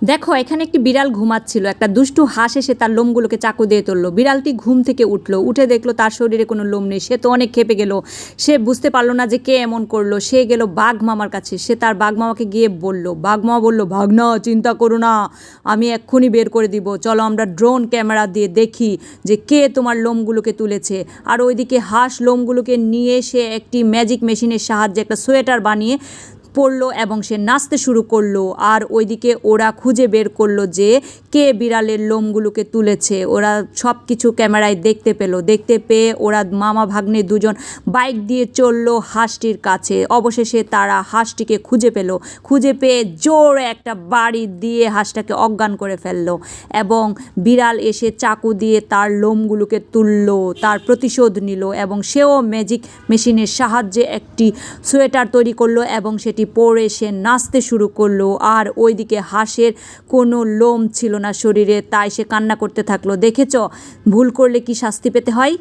দেখো এখানে একটি বিড়াল ঘুমাচ্ছিল, একটা দুষ্টু হাঁস এসে তার লোমগুলোকে চাকু দিয়ে তুললো। বিড়ালটি ঘুম থেকে উঠলো, উঠে দেখলো তার শরীরে কোনো লোম নেই। সে তো অনেক খেপে গেল, সে বুঝতে পারলো না যে কে এমন করলো। সে গেল বাঘ মামার কাছে, সে তার বাঘ মামাকে গিয়ে বলল। বাঘ মামা বলল, ভাগনা চিন্তা করো না, আমি এক্ষুনি বের করে দিব, চলো আমরা ড্রোন ক্যামেরা দিয়ে দেখি যে কে তোমার লোমগুলোকে তুলেছে। আর ওইদিকে হাঁস লোমগুলোকে নিয়ে সে একটি ম্যাজিক মেশিনের সাহায্যে একটা সোয়েটার বানিয়ে পড়লো এবং সে নাচতে শুরু করলো। আর ওইদিকে ওরা খুঁজে বের করলো যে কে বিড়ালের লোমগুলোকে তুলেছে। ওরা সব কিছু ক্যামেরায় দেখতে পেলো। দেখতে পেয়ে ওরা মামা ভাগ্নে দুজন বাইক দিয়ে চললো হাঁসটির কাছে। অবশেষে তারা হাঁসটিকে খুঁজে পেল। খুঁজে পেয়ে জোরে একটা বাড়ি দিয়ে হাঁসটাকে অজ্ঞান করে ফেললো এবং বিড়াল এসে চাকু দিয়ে তার লোমগুলোকে তুললো, তার প্রতিশোধ নিল এবং সেও ম্যাজিক মেশিনের সাহায্যে একটি সোয়েটার তৈরি করলো এবং সেটি পরে সে নাচতে শুরু করলো। আর ওইদিকে হাঁসের কোনো লোম ছিল না শরীরে, তাই সে কান্না করতে থাকলো। দেখেছ ভুল করলে কি শাস্তি পেতে হয়।